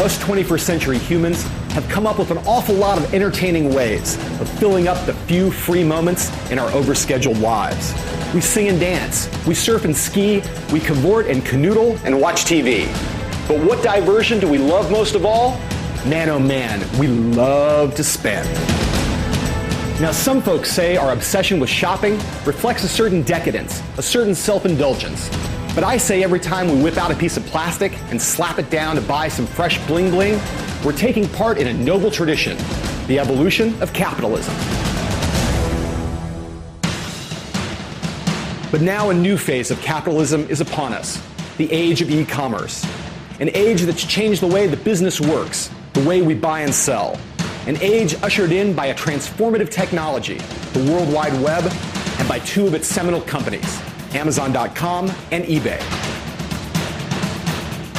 us 21st century humans have come up with an awful lot of entertaining ways of filling up the few free moments in our overscheduled lives. We sing and dance, we surf and ski, we cavort and canoodle and watch TV. But what diversion do we love most of all? Man, oh man, we love to spend. Now, some folks say our obsession with shopping reflects a certain decadence, a certain self-indulgence. But I say every time we whip out a piece of plastic and slap it down to buy some fresh bling bling, we're taking part in a noble tradition, the evolution of capitalism. But now a new phase of capitalism is upon us, the age of e-commerce. An age that's changed the way the business works, the way we buy and sell. An age ushered in by a transformative technology, the World Wide Web, and by two of its seminal companies, Amazon.com and eBay.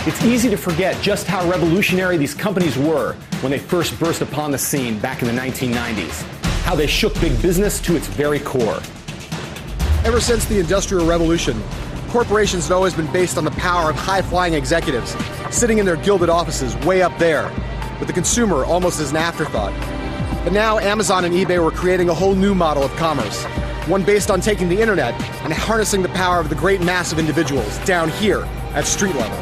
It's easy to forget just how revolutionary these companies were when they first burst upon the scene back in the 1990s, how they shook big business to its very core. Ever since the Industrial Revolution, corporations have always been based on the power of high-flying executives sitting in their gilded offices way up there, with the consumer almost as an afterthought. But now Amazon and eBay were creating a whole new model of commerce, one based on taking the internet and harnessing the power of the great mass of individuals down here at street level.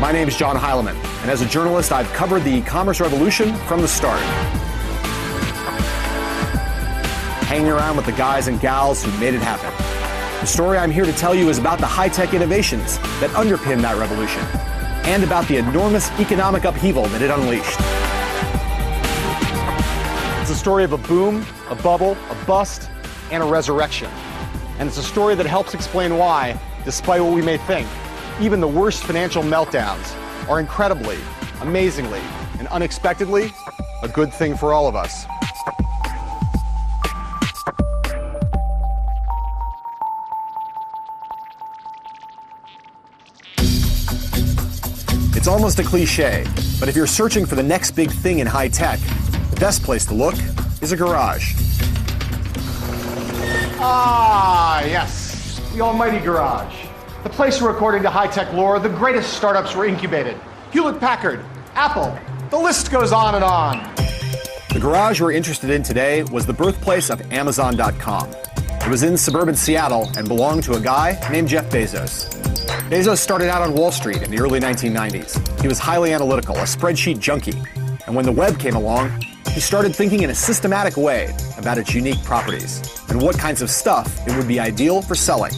My name is John Heilemann, and as a journalist, I've covered the e-commerce revolution from the start. Hanging around with the guys and gals who made it happen. The story I'm here to tell you is about the high-tech innovations that underpin that revolution, and about the enormous economic upheaval that it unleashed. It's a story of a boom, a bubble, a bust, and a resurrection. And it's a story that helps explain why, despite what we may think, even the worst financial meltdowns are incredibly, amazingly, and unexpectedly a good thing for all of us. It's almost a cliche, but if you're searching for the next big thing in high tech, the best place to look is a garage. Ah, yes, the almighty garage. The place where, according to high-tech lore, the greatest startups were incubated. Hewlett-Packard, Apple, the list goes on and on. The garage we're interested in today was the birthplace of Amazon.com. It was in suburban Seattle and belonged to a guy named Jeff Bezos. Bezos started out on Wall Street in the early 1990s. He was highly analytical, a spreadsheet junkie. And when the web came along, he started thinking in a systematic way about its unique properties and what kinds of stuff it would be ideal for selling.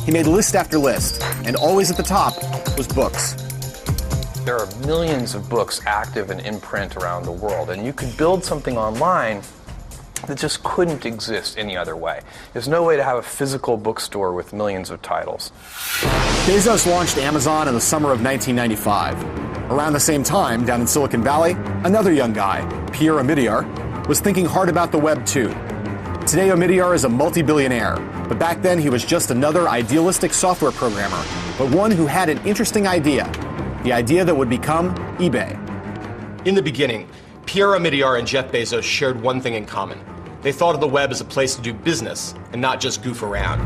He made list after list, and always at the top was books. There are millions of books active and in print around the world, and you could build something online that just couldn't exist any other way. There's no way to have a physical bookstore with millions of titles. Bezos launched Amazon in the summer of 1995. Around the same time, down in Silicon Valley, another young guy, Pierre Omidyar, was thinking hard about the web too. Today, Omidyar is a multi-billionaire, but back then he was just another idealistic software programmer, but one who had an interesting idea, the idea that would become eBay. In the beginning, Pierre Omidyar and Jeff Bezos shared one thing in common. They thought of the web as a place to do business and not just goof around.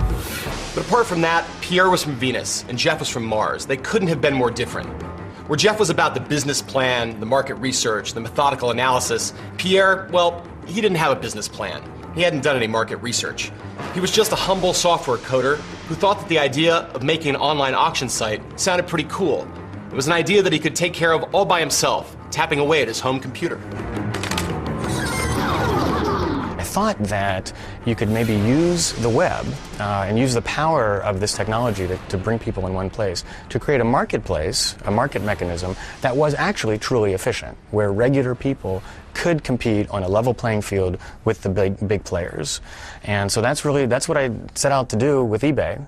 But apart from that, Pierre was from Venus and Jeff was from Mars. They couldn't have been more different. Where Jeff was about the business plan, the market research, the methodical analysis, Pierre, well, he didn't have a business plan. He hadn't done any market research. He was just a humble software coder who thought that the idea of making an online auction site sounded pretty cool. It was an idea that he could take care of all by himself, tapping away at his home computer. I thought that you could maybe use the web and use the power of this technology to bring people in one place, to create a marketplace, a market mechanism that was actually truly efficient, where regular people could compete on a level playing field with the big players. And so that's what I set out to do with eBay.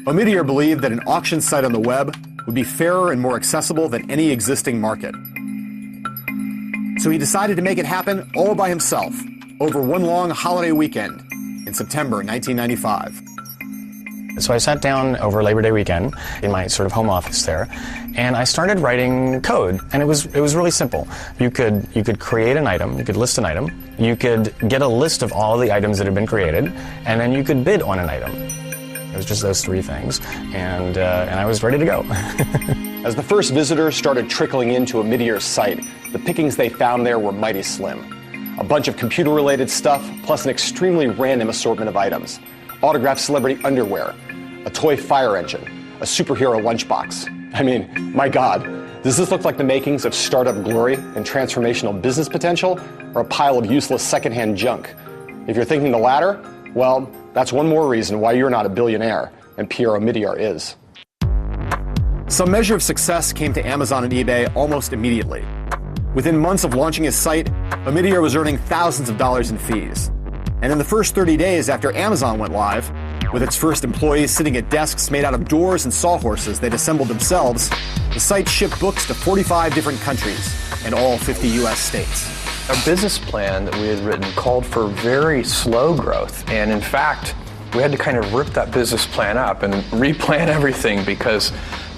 Omidyar believed that an auction site on the web would be fairer and more accessible than any existing market. So he decided to make it happen all by himself over one long holiday weekend in September 1995. So I sat down over Labor Day weekend in my sort of home office there, and I started writing code. And it was really simple. You could create an item, you could list an item, you could get a list of all the items that had been created, and then you could bid on an item. It was just those three things, and I was ready to go. As the first visitors started trickling into a Meteor's site, the pickings they found there were mighty slim. A bunch of computer-related stuff, plus an extremely random assortment of items. Autographed celebrity underwear, a toy fire engine, a superhero lunchbox. I mean, my God, does this look like the makings of startup glory and transformational business potential, or a pile of useless secondhand junk? If you're thinking the latter, well, that's one more reason why you're not a billionaire, and Pierre Omidyar is. Some measure of success came to Amazon and eBay almost immediately. Within months of launching his site, Omidyar was earning thousands of dollars in fees. And in the first 30 days after Amazon went live, with its first employees sitting at desks made out of doors and sawhorses they'd assembled themselves, the site shipped books to 45 different countries and all 50 US states. Our business plan that we had written called for very slow growth, and in fact, we had to kind of rip that business plan up and replan everything because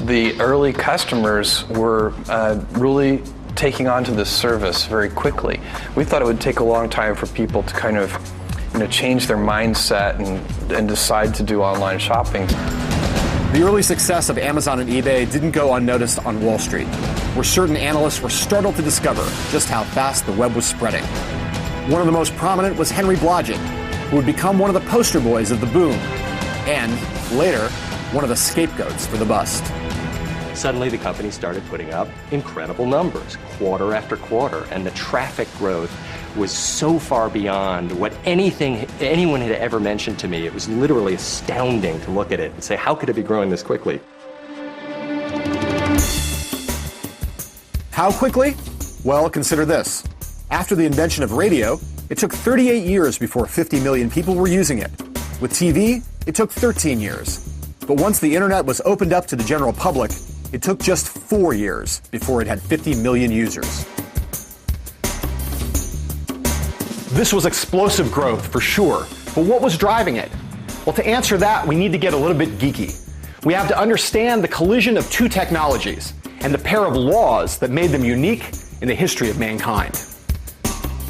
the early customers were really taking on to this service very quickly. We thought it would take a long time for people to kind of, change their mindset and decide to do online shopping. The early success of Amazon and eBay didn't go unnoticed on Wall Street, where certain analysts were startled to discover just how fast the web was spreading. One of the most prominent was Henry Blodgett, who would become one of the poster boys of the boom, and later, one of the scapegoats for the bust. Suddenly the company started putting up incredible numbers, quarter after quarter, and the traffic growth was so far beyond what anyone had ever mentioned to me. It was literally astounding to look at it and say, how could it be growing this quickly? How quickly? Well, consider this. After the invention of radio, it took 38 years before 50 million people were using it. With TV, it took 13 years. But once the internet was opened up to the general public, it took just 4 years before it had 50 million users. This was explosive growth, for sure. But what was driving it? Well, to answer that, we need to get a little bit geeky. We have to understand the collision of two technologies and the pair of laws that made them unique in the history of mankind.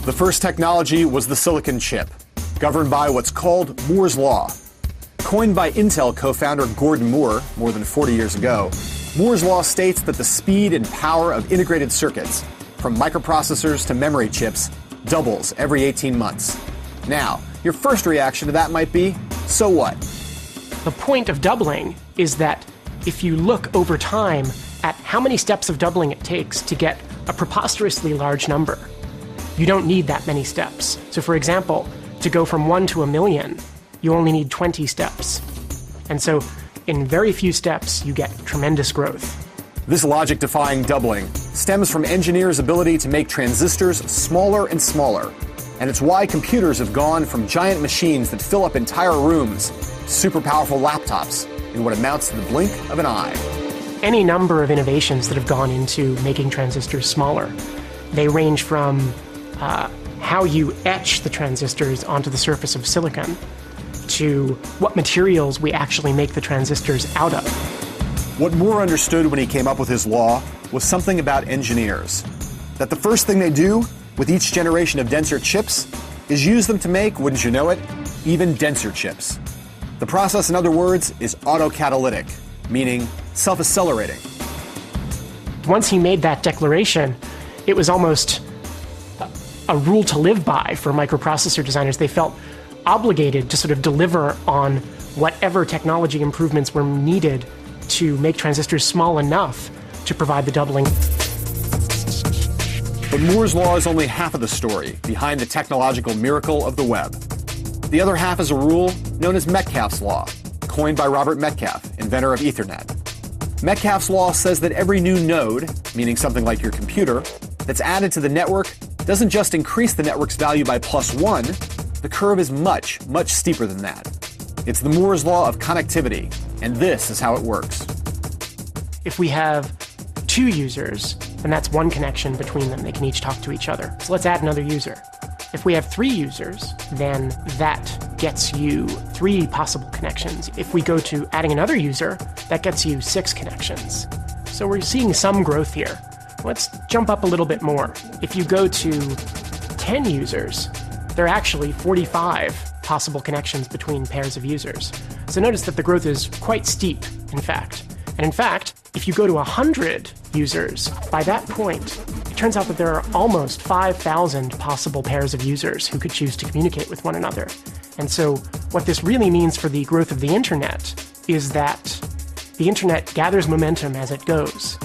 The first technology was the silicon chip, governed by what's called Moore's Law. Coined by Intel co-founder Gordon Moore more than 40 years ago, Moore's Law states that the speed and power of integrated circuits, from microprocessors to memory chips, doubles every 18 months. Now, your first reaction to that might be, so what? The point of doubling is that if you look over time at how many steps of doubling it takes to get a preposterously large number, you don't need that many steps. So for example, to go from 1 to 1,000,000, you only need 20 steps. And so in very few steps, you get tremendous growth. This logic-defying doubling stems from engineers' ability to make transistors smaller and smaller. And it's why computers have gone from giant machines that fill up entire rooms to super powerful laptops in what amounts to the blink of an eye. Any number of innovations that have gone into making transistors smaller. They range from how you etch the transistors onto the surface of silicon to what materials we actually make the transistors out of. What Moore understood when he came up with his law was something about engineers. That the first thing they do with each generation of denser chips is use them to make, wouldn't you know it, even denser chips. The process, in other words, is autocatalytic, meaning self-accelerating. Once he made that declaration, it was almost a rule to live by for microprocessor designers. They felt obligated to sort of deliver on whatever technology improvements were needed to make transistors small enough to provide the doubling. But Moore's Law is only half of the story behind the technological miracle of the web. The other half is a rule known as Metcalfe's Law, coined by Robert Metcalfe, inventor of Ethernet. Metcalfe's Law says that every new node, meaning something like your computer, that's added to the network doesn't just increase the network's value by +1, the curve is much, much steeper than that. It's the Moore's Law of connectivity, and this is how it works. If we have 2 users, then that's one connection between them. They can each talk to each other. So let's add another user. If we have 3 users, then that gets you 3 possible connections. If we go to adding another user, that gets you 6 connections. So we're seeing some growth here. Let's jump up a little bit more. If you go to 10 users, there are actually 45 possible connections between pairs of users. So notice that the growth is quite steep, in fact. And in fact, if you go to 100 users, by that point, it turns out that there are almost 5,000 possible pairs of users who could choose to communicate with one another. And so what this really means for the growth of the internet is that the internet gathers momentum as it goes,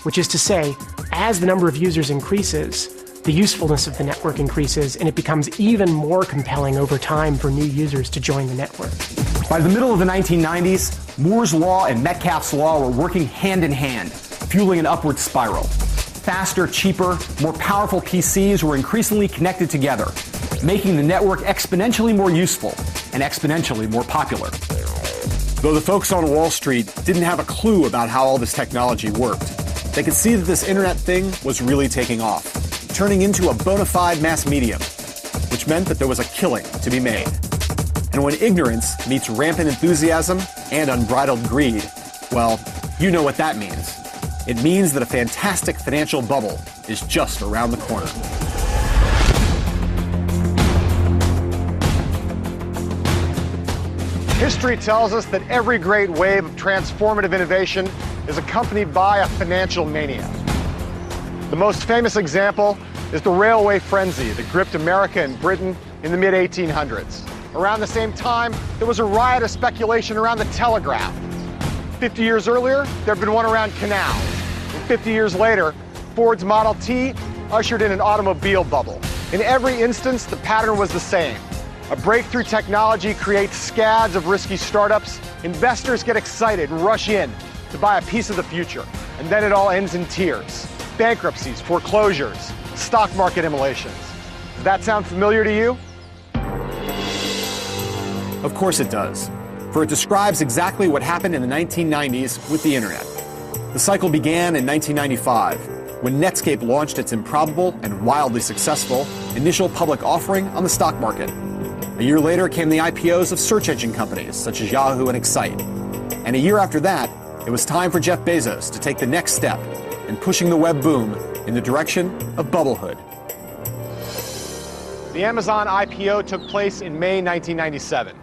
which is to say, as the number of users increases, the usefulness of the network increases, and it becomes even more compelling over time for new users to join the network. By the middle of the 1990s, Moore's Law and Metcalfe's Law were working hand in hand, fueling an upward spiral. Faster, cheaper, more powerful PCs were increasingly connected together, making the network exponentially more useful and exponentially more popular. Though the folks on Wall Street didn't have a clue about how all this technology worked, they could see that this internet thing was really taking off, turning into a bona fide mass medium, which meant that there was a killing to be made. And when ignorance meets rampant enthusiasm and unbridled greed, well, you know what that means. It means that a fantastic financial bubble is just around the corner. History tells us that every great wave of transformative innovation is accompanied by a financial mania. The most famous example is the railway frenzy that gripped America and Britain in the mid-1800s. Around the same time, there was a riot of speculation around the telegraph. 50 years earlier, there had been one around canals. And 50 years later, Ford's Model T ushered in an automobile bubble. In every instance, the pattern was the same. A breakthrough technology creates scads of risky startups. Investors get excited and rush in to buy a piece of the future. And then it all ends in tears. Bankruptcies, foreclosures, stock market immolations. Does that sound familiar to you? Of course it does, for it describes exactly what happened in the 1990s with the internet. The cycle began in 1995, when Netscape launched its improbable and wildly successful initial public offering on the stock market. A year later came the IPOs of search engine companies such as Yahoo and Excite. And a year after that, it was time for Jeff Bezos to take the next step in pushing the web boom in the direction of bubblehood. The Amazon IPO took place in May 1997.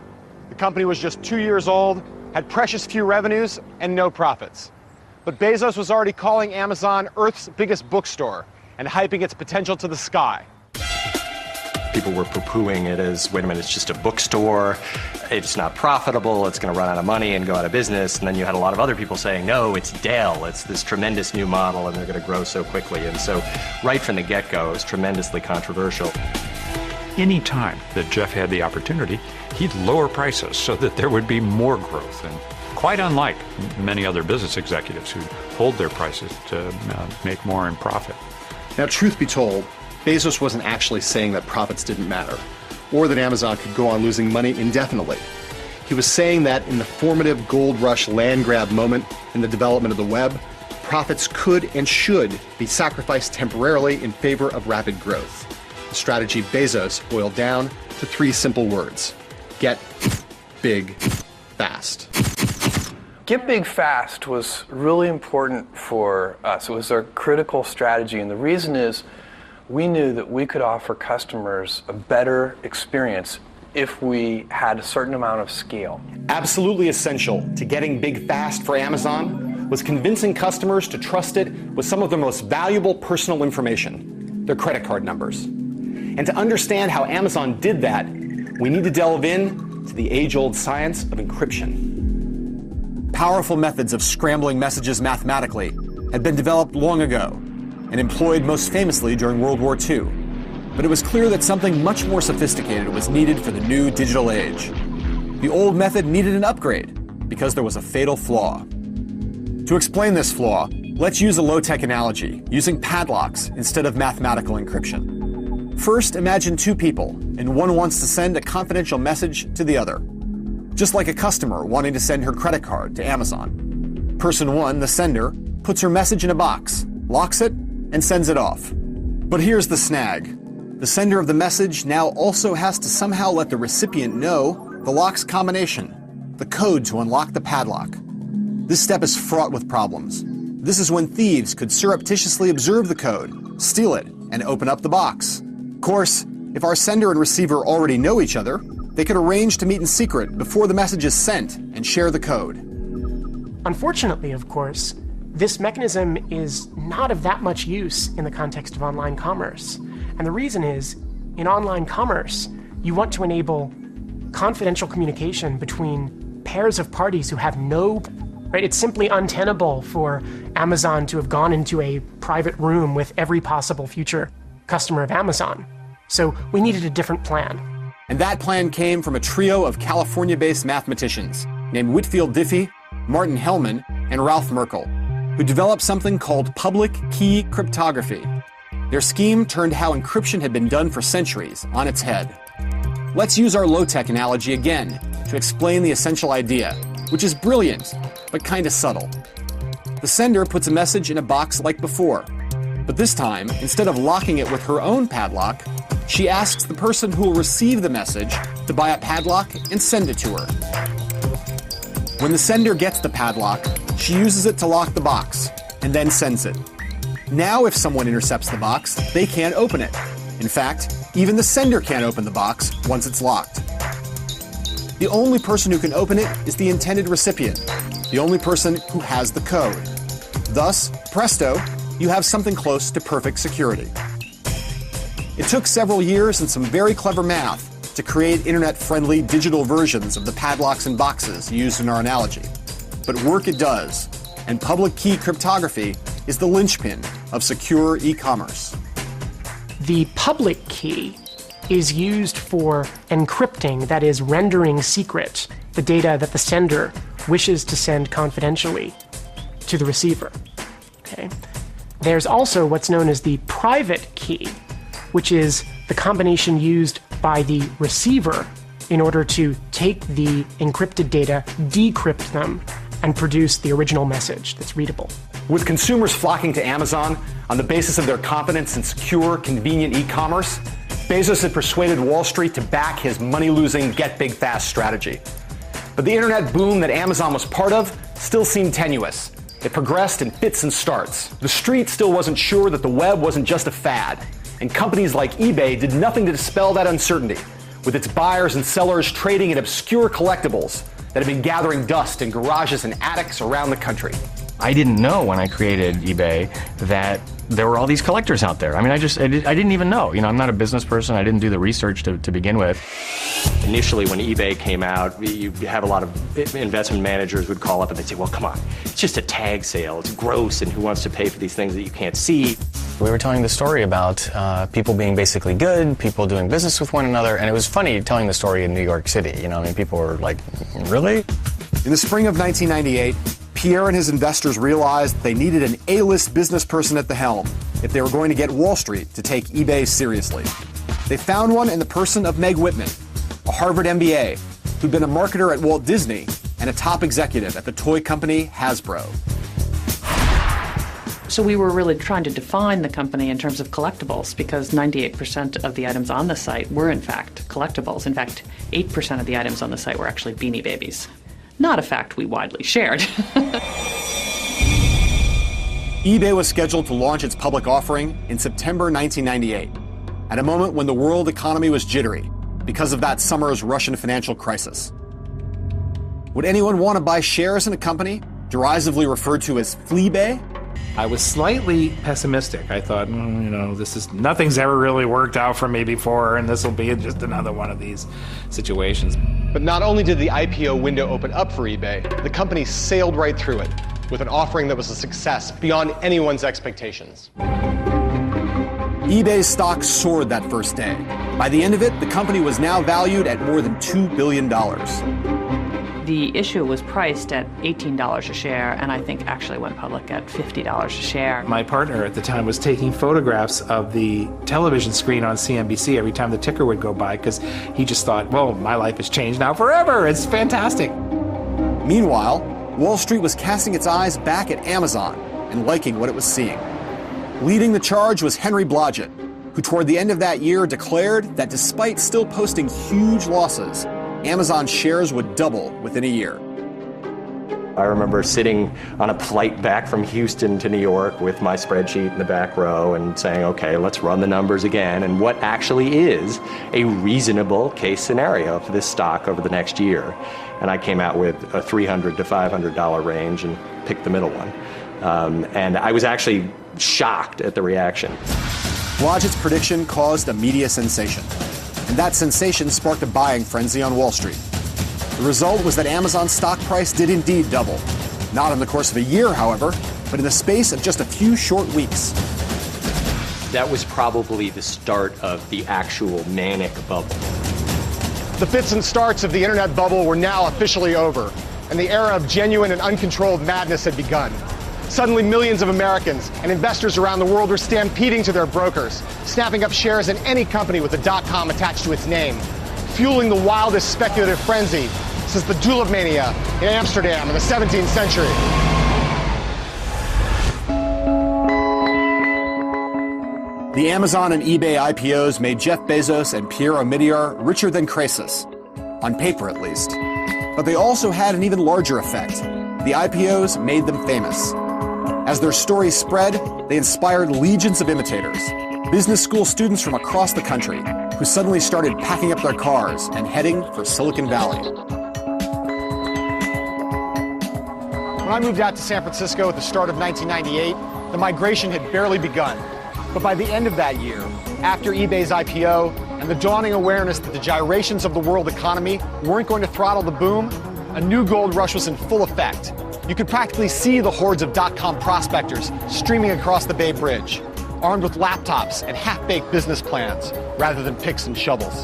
The company was just 2 years old, had precious few revenues, and no profits. But Bezos was already calling Amazon Earth's biggest bookstore and hyping its potential to the sky. People were poo-pooing it as, wait a minute, it's just a bookstore, it's not profitable, it's going to run out of money and go out of business. And then you had a lot of other people saying, no, it's Dell, it's this tremendous new model and they're going to grow so quickly. And so right from the get-go, it was tremendously controversial. Any time that Jeff had the opportunity, he'd lower prices so that there would be more growth. And quite unlike many other business executives who hold their prices to make more in profit. Now, truth be told, Bezos wasn't actually saying that profits didn't matter, or that Amazon could go on losing money indefinitely. He was saying that in the formative gold rush land grab moment in the development of the web, profits could and should be sacrificed temporarily in favor of rapid growth. The strategy Bezos boiled down to 3 simple words: get big fast. Get big fast was really important for us. It was our critical strategy, and the reason is we knew that we could offer customers a better experience if we had a certain amount of scale. Absolutely essential to getting big fast for Amazon was convincing customers to trust it with some of their most valuable personal information, their credit card numbers. And to understand how Amazon did that, we need to delve in to the age-old science of encryption. Powerful methods of scrambling messages mathematically had been developed long ago and employed most famously during World War II. But it was clear that something much more sophisticated was needed for the new digital age. The old method needed an upgrade because there was a fatal flaw. To explain this flaw, let's use a low-tech analogy, using padlocks instead of mathematical encryption. First, imagine 2 people, and one wants to send a confidential message to the other. Just like a customer wanting to send her credit card to Amazon. Person 1, the sender, puts her message in a box, locks it, and sends it off. But here's the snag. The sender of the message now also has to somehow let the recipient know the lock's combination, the code to unlock the padlock. This step is fraught with problems. This is when thieves could surreptitiously observe the code, steal it, and open up the box. Of course, if our sender and receiver already know each other, They could arrange to meet in secret before the message is sent and share the code. Unfortunately, of course, this mechanism is not of that much use in the context of online commerce. And the reason is, in online commerce, you want to enable confidential communication between pairs of parties who have right? It's simply untenable for Amazon to have gone into a private room with every possible future customer of Amazon. So we needed a different plan. And that plan came from a trio of California-based mathematicians named Whitfield Diffie, Martin Hellman, and Ralph Merkle, who developed something called public key cryptography. Their scheme turned how encryption had been done for centuries on its head. Let's use our low-tech analogy again to explain the essential idea, which is brilliant, but kinda subtle. The sender puts a message in a box like before, but this time, instead of locking it with her own padlock, she asks the person who will receive the message to buy a padlock and send it to her. When the sender gets the padlock, she uses it to lock the box, and then sends it. Now if someone intercepts the box, they can't open it. In fact, even the sender can't open the box once it's locked. The only person who can open it is the intended recipient, the only person who has the code. Thus, presto, you have something close to perfect security. It took several years and some very clever math to create internet-friendly digital versions of the padlocks and boxes used in our analogy. But work it does, and public key cryptography is the linchpin of secure e-commerce. The public key is used for encrypting, that is, rendering secret the data that the sender wishes to send confidentially to the receiver. Okay. There's also what's known as the private key, which is the combination used by the receiver in order to take the encrypted data, decrypt them, and produce the original message that's readable. With consumers flocking to Amazon on the basis of their confidence in secure, convenient e-commerce, Bezos had persuaded Wall Street to back his money-losing get big fast strategy. But the internet boom that Amazon was part of still seemed tenuous. It progressed in fits and starts. The street still wasn't sure that the web wasn't just a fad, and companies like eBay did nothing to dispel that uncertainty, with its buyers and sellers trading in obscure collectibles that had been gathering dust in garages and attics around the country. I didn't know when I created eBay that there were all these collectors out there. I mean, I didn't even know. You know, I'm not a business person. I didn't do the research to begin with. Initially, when eBay came out, you have a lot of investment managers would call up and they'd say, well, come on, it's just a tag sale. It's gross, and who wants to pay for these things that you can't see? We were telling the story about people being basically good, people doing business with one another, and it was funny telling the story in New York City. You know, I mean, people were like, really? In the spring of 1998, Pierre and his investors realized they needed an A-list business person at the helm if they were going to get Wall Street to take eBay seriously. They found one in the person of Meg Whitman, a Harvard MBA who'd been a marketer at Walt Disney and a top executive at the toy company Hasbro. So we were really trying to define the company in terms of collectibles, because 98% of the items on the site were in fact collectibles. In fact, 8% of the items on the site were actually Beanie Babies. Not a fact we widely shared. eBay was scheduled to launch its public offering in September 1998, at a moment when the world economy was jittery because of that summer's Russian financial crisis. Would anyone want to buy shares in a company derisively referred to as Fleabay? I was slightly pessimistic. I thought, nothing's ever really worked out for me before, and this will be just another one of these situations. But not only did the IPO window open up for eBay, the company sailed right through it with an offering that was a success beyond anyone's expectations. eBay's stock soared that first day. By the end of it, the company was now valued at more than $2 billion. The issue was priced at $18 a share, and I think actually went public at $50 a share. My partner at the time was taking photographs of the television screen on CNBC every time the ticker would go by, because he just thought, well, my life has changed now forever. It's fantastic. Meanwhile, Wall Street was casting its eyes back at Amazon and liking what it was seeing. Leading the charge was Henry Blodgett, who toward the end of that year declared that despite still posting huge losses, Amazon shares would double within a year. I remember sitting on a flight back from Houston to New York with my spreadsheet in the back row and saying, okay, let's run the numbers again, and what actually is a reasonable case scenario for this stock over the next year. And I came out with a $300 to $500 range and picked the middle one. And I was actually shocked at the reaction. Blodgett's prediction caused a media sensation, and that sensation sparked a buying frenzy on Wall Street. The result was that Amazon's stock price did indeed double. Not in the course of a year, however, but in the space of just a few short weeks. That was probably the start of the actual manic bubble. The fits and starts of the internet bubble were now officially over, and the era of genuine and uncontrolled madness had begun. Suddenly, millions of Americans and investors around the world were stampeding to their brokers, snapping up shares in any company with a .com attached to its name, fueling the wildest speculative frenzy since the tulip mania in Amsterdam in the 17th century. The Amazon and eBay IPOs made Jeff Bezos and Pierre Omidyar richer than Croesus, on paper at least. But they also had an even larger effect. The IPOs made them famous. As their stories spread, they inspired legions of imitators, business school students from across the country who suddenly started packing up their cars and heading for Silicon Valley. When I moved out to San Francisco at the start of 1998, the migration had barely begun. But by the end of that year, after eBay's IPO and the dawning awareness that the gyrations of the world economy weren't going to throttle the boom, a new gold rush was in full effect. You could practically see the hordes of .com prospectors streaming across the Bay Bridge, armed with laptops and half-baked business plans rather than picks and shovels.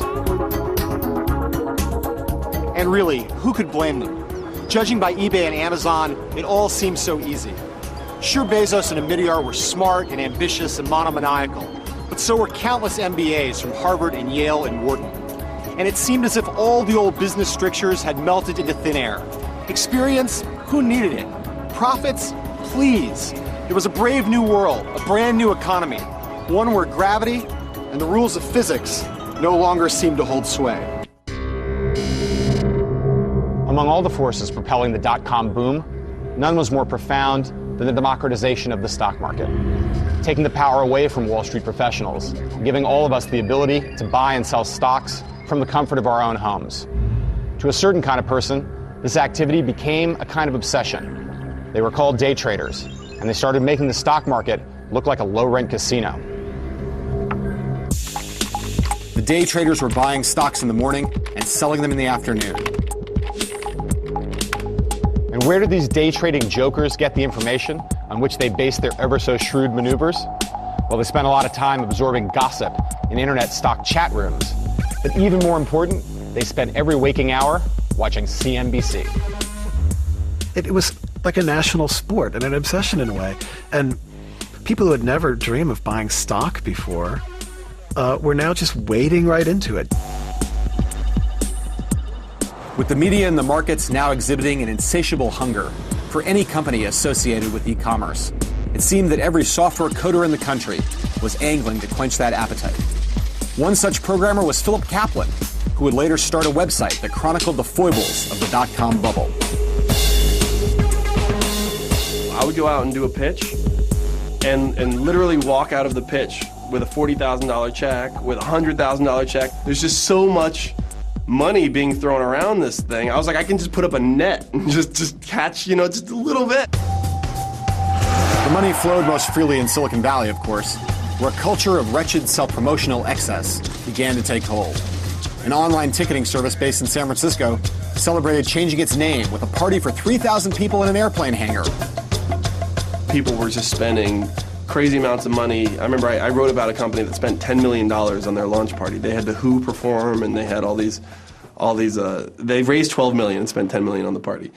And really, who could blame them? Judging by eBay and Amazon, it all seemed so easy. Sure, Bezos and Omidyar were smart and ambitious and monomaniacal, but so were countless MBAs from Harvard and Yale and Wharton. And it seemed as if all the old business strictures had melted into thin air. Experience? Who needed it? Profits? Please. It was a brave new world, a brand new economy, one where gravity and the rules of physics no longer seemed to hold sway. Among all the forces propelling the .com boom, none was more profound than the democratization of the stock market, taking the power away from Wall Street professionals, giving all of us the ability to buy and sell stocks from the comfort of our own homes. To a certain kind of person, this activity became a kind of obsession. They were called day traders, and they started making the stock market look like a low-rent casino. The day traders were buying stocks in the morning and selling them in the afternoon. And where did these day trading jokers get the information on which they based their ever-so-shrewd maneuvers? Well, they spent a lot of time absorbing gossip in internet stock chat rooms. But even more important, they spent every waking hour watching CNBC. It was like a national sport and an obsession in a way. And people who had never dreamed of buying stock before were now just wading right into it. With the media and the markets now exhibiting an insatiable hunger for any company associated with e-commerce, it seemed that every software coder in the country was angling to quench that appetite. One such programmer was Philip Kaplan, who would later start a website that chronicled the foibles of the .com bubble. I would go out and do a pitch and literally walk out of the pitch with a $40,000 check, with a $100,000 check. There's just so much money being thrown around this thing. I was like, I can just put up a net and just catch, just a little bit. The money flowed most freely in Silicon Valley, of course, where a culture of wretched self-promotional excess began to take hold. An online ticketing service based in San Francisco celebrated changing its name with a party for 3,000 people in an airplane hangar. People were just spending crazy amounts of money. I remember I wrote about a company that spent $10 million on their launch party. They had the Who perform, and they had all these. They raised $12 million and spent $10 million on the party.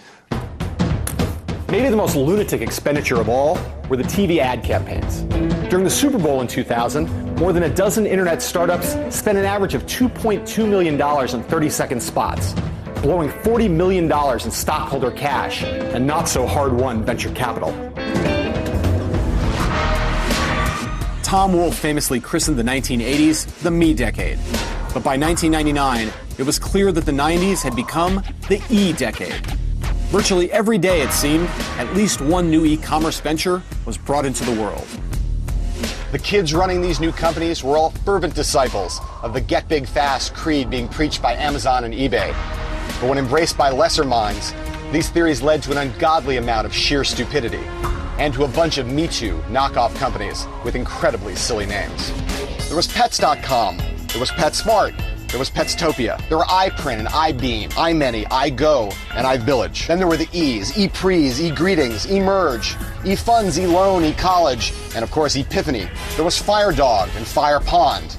Maybe the most lunatic expenditure of all were the TV ad campaigns. During the Super Bowl in 2000, more than a dozen internet startups spent an average of $2.2 million on 30-second spots, blowing $40 million in stockholder cash and not so hard-won venture capital. Tom Wolfe famously christened the 1980s the me decade. But by 1999, it was clear that the 90s had become the E decade. Virtually every day, it seemed, at least one new e-commerce venture was brought into the world. The kids running these new companies were all fervent disciples of the get big fast creed being preached by Amazon and eBay. But when embraced by lesser minds, these theories led to an ungodly amount of sheer stupidity and to a bunch of Me Too knockoff companies with incredibly silly names. There was Pets.com, there was PetSmart, there was Petstopia, there were iPrint and iBeam, iMany, iGo, and iVillage. Then there were the E's, ePrees, eGreetings, eMerge, eFunds, eLoan, eCollege, and of course Epiphany. There was FireDog and FirePond,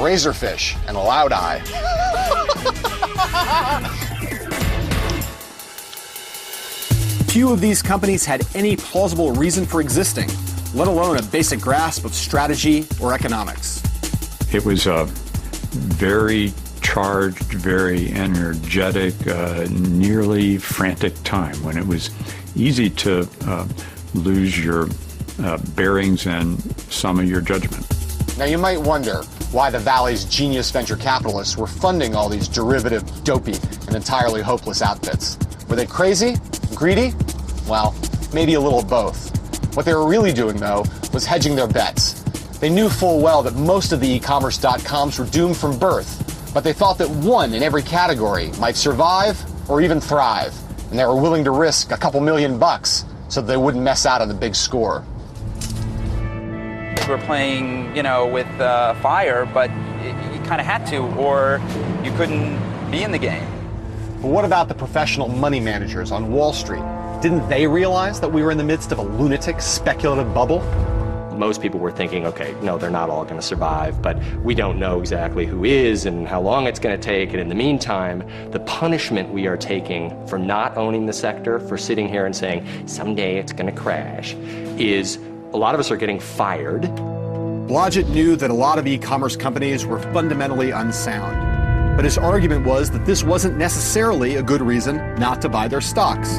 Razorfish and Loud Eye. Few of these companies had any plausible reason for existing, let alone a basic grasp of strategy or economics. It was a very charged, very energetic, nearly frantic time when it was easy to lose your bearings and some of your judgment. Now you might wonder why the Valley's genius venture capitalists were funding all these derivative, dopey, and entirely hopeless outfits. Were they crazy? Greedy? Well, maybe a little of both. What they were really doing, though, was hedging their bets. They knew full well that most of the e-commerce .coms were doomed from birth, but they thought that one in every category might survive or even thrive, and they were willing to risk a couple $1,000,000 so that they wouldn't mess out on the big score. We're playing, with fire, but you kind of had to, or you couldn't be in the game. But what about the professional money managers on Wall Street? Didn't they realize that we were in the midst of a lunatic, speculative bubble? Most people were thinking, okay, no, they're not all going to survive, but we don't know exactly who is and how long it's going to take. And in the meantime, the punishment we are taking for not owning the sector, for sitting here and saying, someday it's going to crash, is a lot of us are getting fired. Blodgett knew that a lot of e-commerce companies were fundamentally unsound. But his argument was that this wasn't necessarily a good reason not to buy their stocks.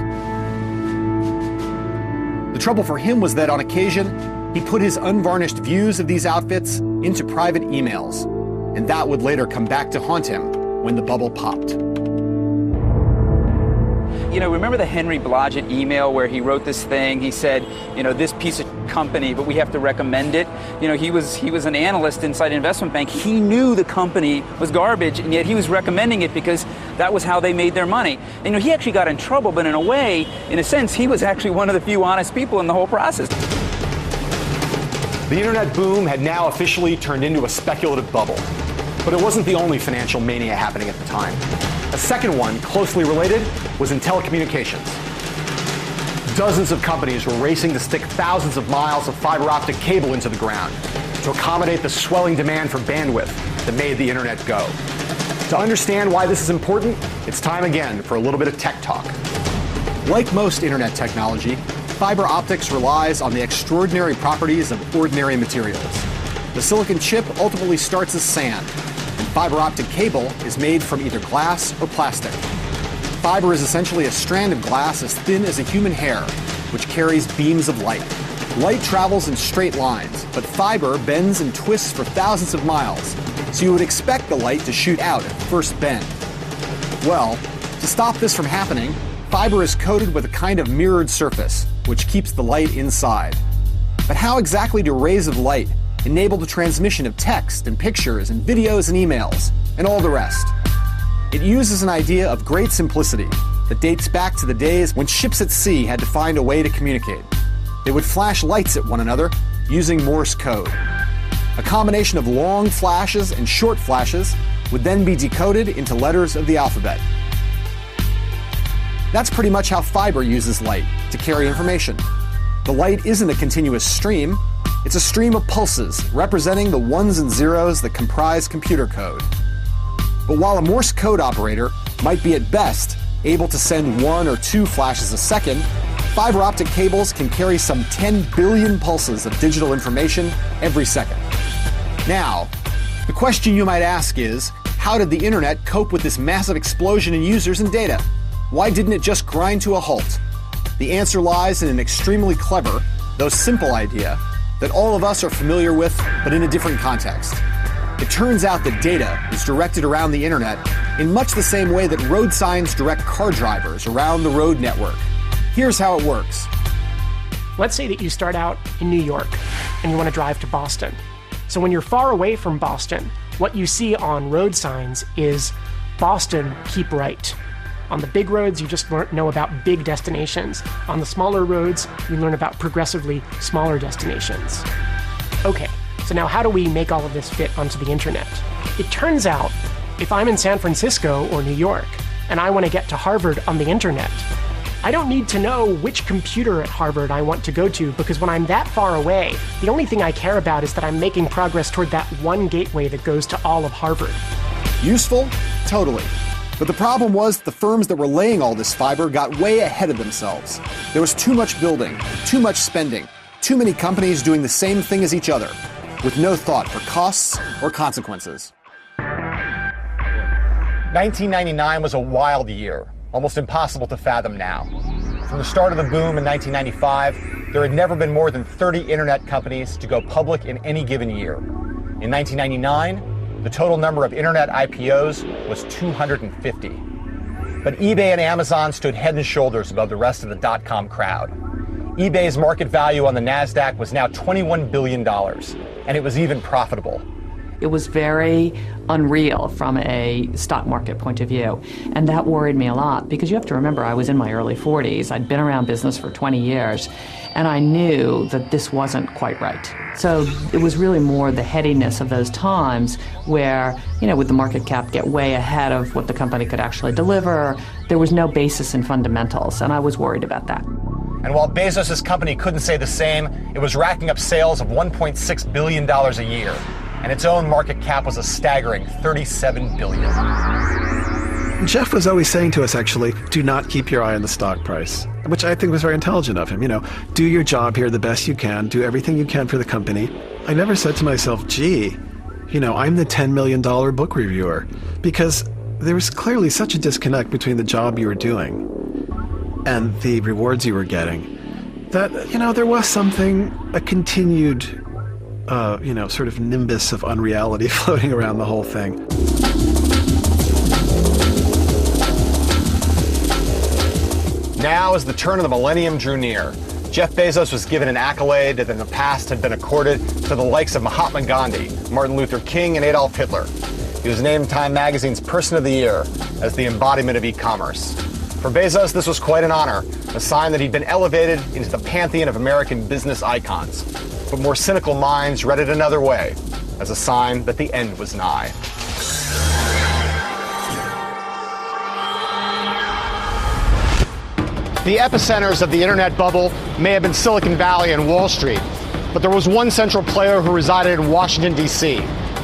The trouble for him was that on occasion, he put his unvarnished views of these outfits into private emails, and that would later come back to haunt him when the bubble popped. Remember the Henry Blodgett email where he wrote this thing? He said, this piece of company, but we have to recommend it. He was an analyst inside an investment bank. He knew the company was garbage, and yet he was recommending it because that was how they made their money. And he actually got in trouble, but in a sense, he was actually one of the few honest people in the whole process. The internet boom had now officially turned into a speculative bubble. But it wasn't the only financial mania happening at the time. A second one, closely related, was in telecommunications. Dozens of companies were racing to stick thousands of miles of fiber optic cable into the ground to accommodate the swelling demand for bandwidth that made the internet go. To understand why this is important, it's time again for a little bit of tech talk. Like most internet technology, fiber optics relies on the extraordinary properties of ordinary materials. The silicon chip ultimately starts as sand, and fiber optic cable is made from either glass or plastic. Fiber is essentially a strand of glass as thin as a human hair, which carries beams of light. Light travels in straight lines, but fiber bends and twists for thousands of miles, so you would expect the light to shoot out at the first bend. Well, to stop this from happening, fiber is coated with a kind of mirrored surface, which keeps the light inside. But how exactly do rays of light enable the transmission of text and pictures and videos and emails, and all the rest? It uses an idea of great simplicity that dates back to the days when ships at sea had to find a way to communicate. They would flash lights at one another using Morse code. A combination of long flashes and short flashes would then be decoded into letters of the alphabet. That's pretty much how fiber uses light to carry information. The light isn't a continuous stream, it's a stream of pulses representing the ones and zeros that comprise computer code. But while a Morse code operator might be at best able to send 1 or 2 flashes a second, fiber optic cables can carry some 10 billion pulses of digital information every second. Now, the question you might ask is, how did the internet cope with this massive explosion in users and data? Why didn't it just grind to a halt? The answer lies in an extremely clever, though simple idea that all of us are familiar with, but in a different context. It turns out that data is directed around the internet in much the same way that road signs direct car drivers around the road network. Here's how it works. Let's say that you start out in New York and you want to drive to Boston. So when you're far away from Boston, what you see on road signs is Boston, keep right. On the big roads, you just know about big destinations. On the smaller roads, you learn about progressively smaller destinations. Okay, so now how do we make all of this fit onto the internet? It turns out, if I'm in San Francisco or New York, and I want to get to Harvard on the internet, I don't need to know which computer at Harvard I want to go to, because when I'm that far away, the only thing I care about is that I'm making progress toward that one gateway that goes to all of Harvard. Useful? Totally. But the problem was the firms that were laying all this fiber got way ahead of themselves. There was too much building, too much spending, too many companies doing the same thing as each other, with no thought for costs or consequences. 1999 was a wild year, almost impossible to fathom now. From the start of the boom in 1995, there had never been more than 30 internet companies to go public in any given year. In 1999, the total number of internet IPOs was 250. But eBay and Amazon stood head and shoulders above the rest of the dot-com crowd. eBay's market value on the NASDAQ was now $21 billion, and it was even profitable. It was very unreal from a stock market point of view. And that worried me a lot because you have to remember I was in my early 40s. I'd been around business for 20 years, and I knew that this wasn't quite right. So it was really more the headiness of those times where, would the market cap get way ahead of what the company could actually deliver? There was no basis in fundamentals, and I was worried about that. And while Bezos' company couldn't say the same, it was racking up sales of $1.6 billion a year. And its own market cap was a staggering $37 billion. Jeff was always saying to us, actually, do not keep your eye on the stock price, which I think was very intelligent of him. Do your job here the best you can, do everything you can for the company. I never said to myself, gee, I'm the $10 million book reviewer, because there was clearly such a disconnect between the job you were doing and the rewards you were getting that, there was a continued sort of nimbus of unreality floating around the whole thing. Now, as the turn of the millennium drew near, Jeff Bezos was given an accolade that in the past had been accorded to the likes of Mahatma Gandhi, Martin Luther King, and Adolf Hitler. He was named Time Magazine's Person of the Year as the embodiment of e-commerce. For Bezos, this was quite an honor, a sign that he'd been elevated into the pantheon of American business icons. But more cynical minds read it another way, as a sign that the end was nigh. The epicenters of the internet bubble may have been Silicon Valley and Wall Street, but there was one central player who resided in Washington, D.C.,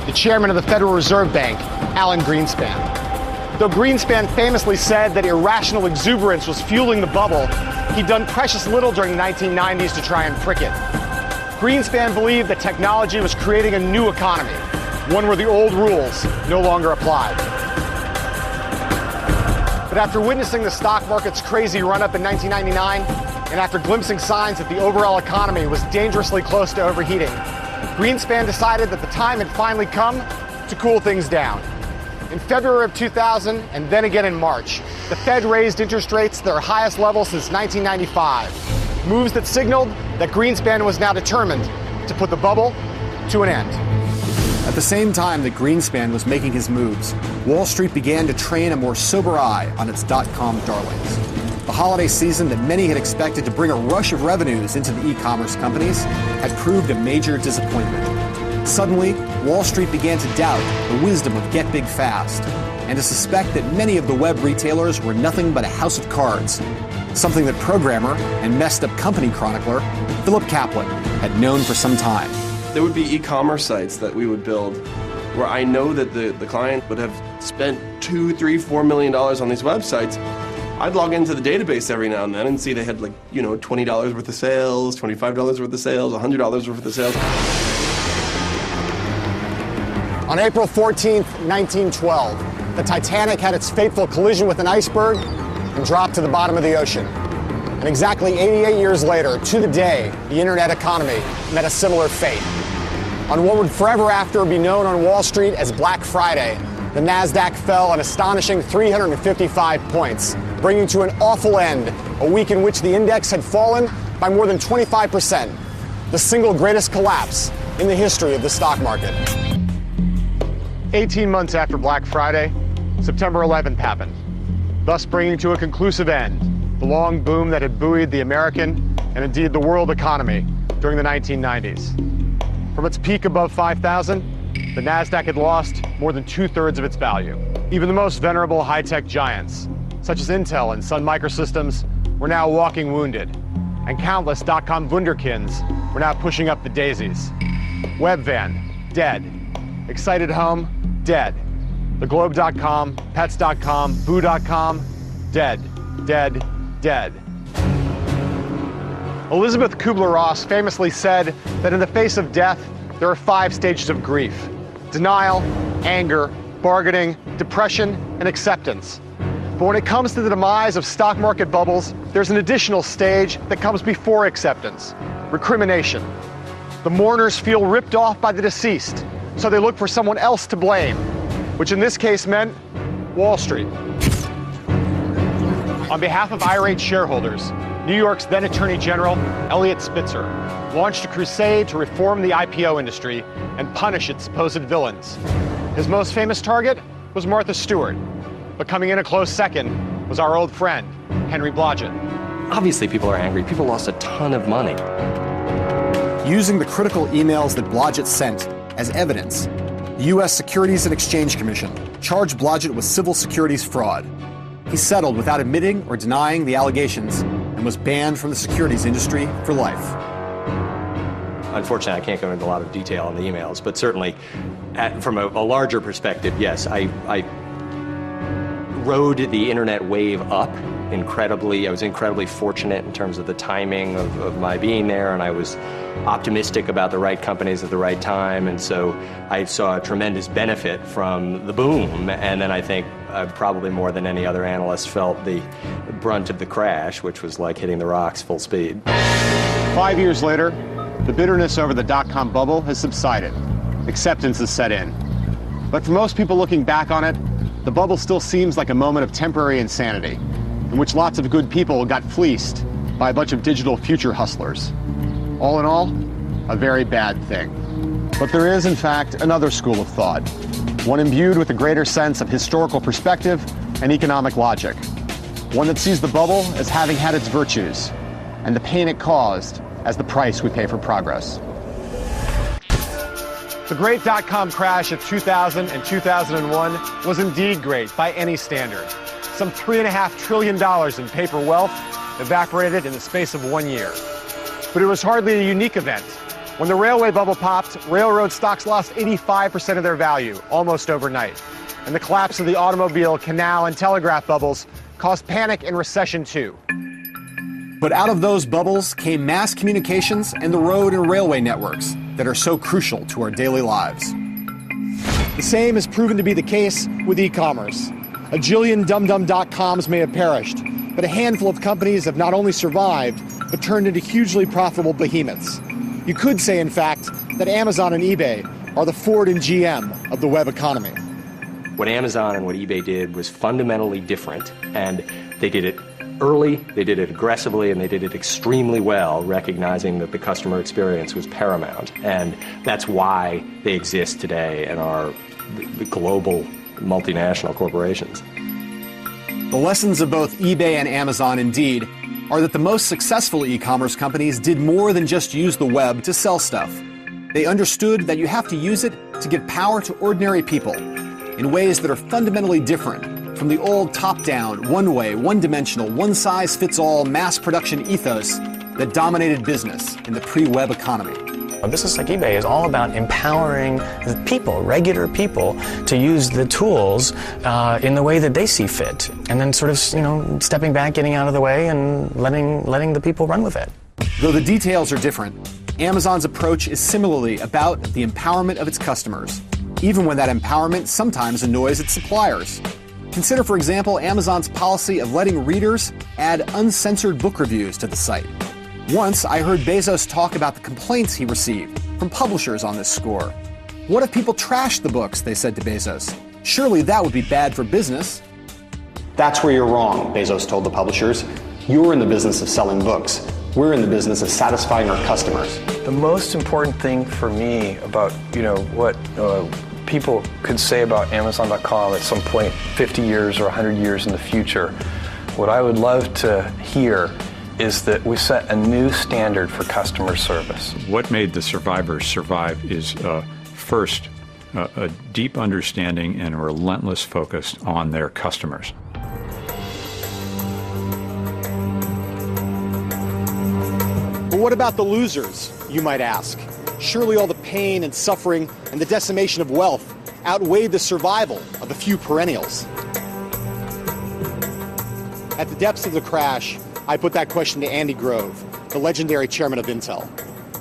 the chairman of the Federal Reserve Bank, Alan Greenspan. Though Greenspan famously said that irrational exuberance was fueling the bubble, he'd done precious little during the 1990s to try and prick it. Greenspan believed that technology was creating a new economy, one where the old rules no longer applied. But after witnessing the stock market's crazy run-up in 1999, and after glimpsing signs that the overall economy was dangerously close to overheating, Greenspan decided that the time had finally come to cool things down. In February of 2000, and then again in March, the Fed raised interest rates to their highest level since 1995. Moves that signaled that Greenspan was now determined to put the bubble to an end. At the same time that Greenspan was making his moves, Wall Street began to train a more sober eye on its dot-com darlings. The holiday season that many had expected to bring a rush of revenues into the e-commerce companies had proved a major disappointment. Suddenly, Wall Street began to doubt the wisdom of get big fast, and to suspect that many of the web retailers were nothing but a house of cards, something that programmer and messed-up company chronicler Philip Kaplan had known for some time. There would be e-commerce sites that we would build where I know that the client would have spent $2, $3, $4 million on these websites. I'd log into the database every now and then and see they had $20 worth of sales, $25 worth of sales, $100 worth of sales. On April 14th, 1912, the Titanic had its fateful collision with an iceberg and dropped to the bottom of the ocean. And exactly 88 years later, to the day, the internet economy met a similar fate. On what would forever after be known on Wall Street as Black Friday, the NASDAQ fell an astonishing 355 points, bringing to an awful end a week in which the index had fallen by more than 25%, the single greatest collapse in the history of the stock market. 18 months after Black Friday, September 11th happened, thus bringing to a conclusive end the long boom that had buoyed the American and indeed the world economy during the 1990s. From its peak above 5,000, the NASDAQ had lost more than 2/3 of its value. Even the most venerable high-tech giants, such as Intel and Sun Microsystems, were now walking wounded, and countless dot-com wunderkinds were now pushing up the daisies. Webvan, dead. Excited Home, dead. The Globe.com, Pets.com, Boo.com, dead, dead, dead. Elizabeth Kubler-Ross famously said that in the face of death, there are 5 stages of grief: denial, anger, bargaining, depression, and acceptance. But when it comes to the demise of stock market bubbles, there's an additional stage that comes before acceptance: recrimination. The mourners feel ripped off by the deceased, so they look for someone else to blame, which in this case meant Wall Street. On behalf of irate shareholders, New York's then Attorney General, Eliot Spitzer, launched a crusade to reform the IPO industry and punish its supposed villains. His most famous target was Martha Stewart, but coming in a close second was our old friend, Henry Blodgett. Obviously, people are angry. People lost a ton of money. Using the critical emails that Blodgett sent as evidence, the U.S. Securities and Exchange Commission charged Blodgett with civil securities fraud. He settled without admitting or denying the allegations and was banned from the securities industry for life. Unfortunately, I can't go into a lot of detail on the emails, but certainly from a larger perspective, yes, I rode the internet wave up incredibly. I was incredibly fortunate in terms of the timing of my being there, and I was optimistic about the right companies at the right time, and so I saw a tremendous benefit from the boom, and then I think probably more than any other analyst felt the brunt of the crash, which was like hitting the rocks full speed. 5 years later, the bitterness over the dot-com bubble has subsided. Acceptance has set in. But for most people looking back on it, the bubble still seems like a moment of temporary insanity, in which lots of good people got fleeced by a bunch of digital future hustlers. All in all, a very bad thing. But there is, in fact, another school of thought, one imbued with a greater sense of historical perspective and economic logic, one that sees the bubble as having had its virtues, and the pain it caused as the price we pay for progress. The great dot-com crash of 2000 and 2001 was indeed great by any standard. Some $3.5 trillion in paper wealth evaporated in the space of 1 year. But it was hardly a unique event. When the railway bubble popped, railroad stocks lost 85% of their value almost overnight. And the collapse of the automobile, canal, and telegraph bubbles caused panic and recession too. But out of those bubbles came mass communications and the road and railway networks that are so crucial to our daily lives. The same has proven to be the case with e-commerce. A jillion dum-dum.coms may have perished, but a handful of companies have not only survived, but turned into hugely profitable behemoths. You could say, in fact, that Amazon and eBay are the Ford and GM of the web economy. What Amazon and what eBay did was fundamentally different, and they did it early, they did it aggressively, and they did it extremely well, recognizing that the customer experience was paramount. And that's why they exist today and are the global multinational corporations. The lessons of both eBay and Amazon, indeed, are that the most successful e-commerce companies did more than just use the web to sell stuff. They understood that you have to use it to give power to ordinary people in ways that are fundamentally different from the old top-down, one-way, one-dimensional, one-size-fits-all mass production ethos that dominated business in the pre-web economy. A business like eBay is all about empowering the people, regular people, to use the tools in the way that they see fit, and then sort of, stepping back, getting out of the way, and letting the people run with it. Though the details are different, Amazon's approach is similarly about the empowerment of its customers, even when that empowerment sometimes annoys its suppliers. Consider, for example, Amazon's policy of letting readers add uncensored book reviews to the site. Once, I heard Bezos talk about the complaints he received from publishers on this score. What if people trashed the books, they said to Bezos. Surely that would be bad for business. That's where you're wrong, Bezos told the publishers. You're in the business of selling books. We're in the business of satisfying our customers. The most important thing for me about, what people could say about Amazon.com at some point 50 years or 100 years in the future, what I would love to hear is that we set a new standard for customer service. What made the survivors survive is first, a deep understanding and a relentless focus on their customers. But what about the losers, you might ask? Surely all the pain and suffering and the decimation of wealth outweighed the survival of a few perennials. At the depths of the crash, I put that question to Andy Grove, the legendary chairman of Intel.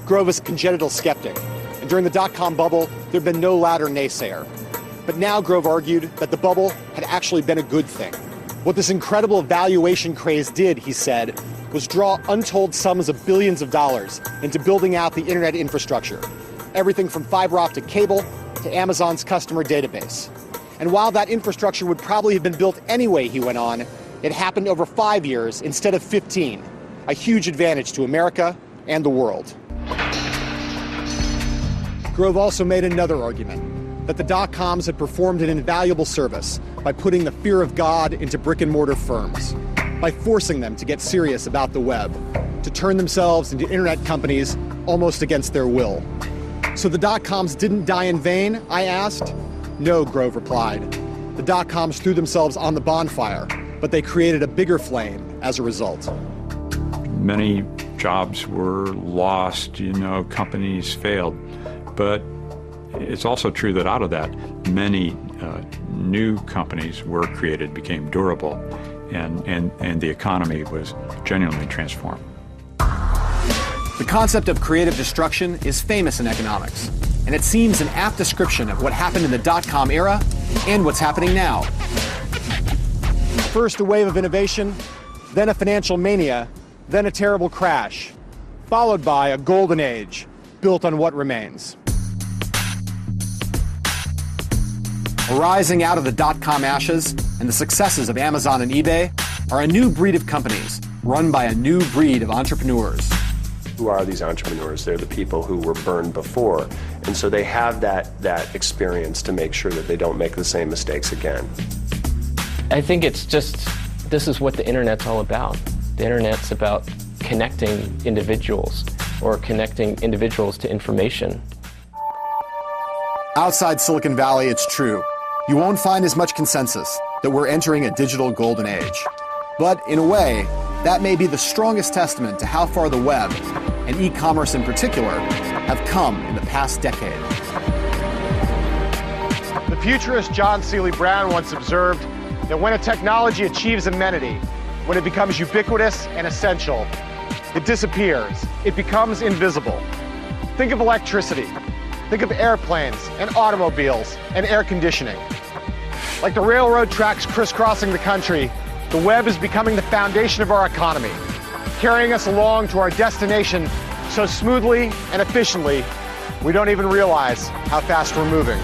Grove is a congenital skeptic, and during the dot-com bubble, there'd been no louder naysayer. But now Grove argued that the bubble had actually been a good thing. What this incredible valuation craze did, he said, was draw untold sums of billions of dollars into building out the internet infrastructure, everything from fiber optic cable to Amazon's customer database. And while that infrastructure would probably have been built anyway, he went on, it happened over 5 years instead of 15, a huge advantage to America and the world. Grove also made another argument, that the dot-coms had performed an invaluable service by putting the fear of God into brick-and-mortar firms, by forcing them to get serious about the web, to turn themselves into internet companies almost against their will. So the dot-coms didn't die in vain, I asked? No, Grove replied. The dot-coms threw themselves on the bonfire, but they created a bigger flame as a result. Many jobs were lost, companies failed. But it's also true that out of that, many new companies were created, became durable, and the economy was genuinely transformed. The concept of creative destruction is famous in economics, and it seems an apt description of what happened in the dot-com era and what's happening now. First a wave of innovation, then a financial mania, then a terrible crash, followed by a golden age built on what remains. Arising out of the dot-com ashes and the successes of Amazon and eBay are a new breed of companies run by a new breed of entrepreneurs. Who are these entrepreneurs? They're the people who were burned before. And so they have that experience to make sure that they don't make the same mistakes again. I think it's just, this is what the internet's all about. The internet's about connecting individuals or connecting individuals to information. Outside Silicon Valley, it's true. You won't find as much consensus that we're entering a digital golden age. But in a way, that may be the strongest testament to how far the web, and e-commerce in particular, have come in the past decade. The futurist John Seely Brown once observed that when a technology achieves amenity, when it becomes ubiquitous and essential, it disappears. It becomes invisible. Think of electricity. Think of airplanes and automobiles and air conditioning. Like the railroad tracks crisscrossing the country, the web is becoming the foundation of our economy, carrying us along to our destination so smoothly and efficiently, we don't even realize how fast we're moving.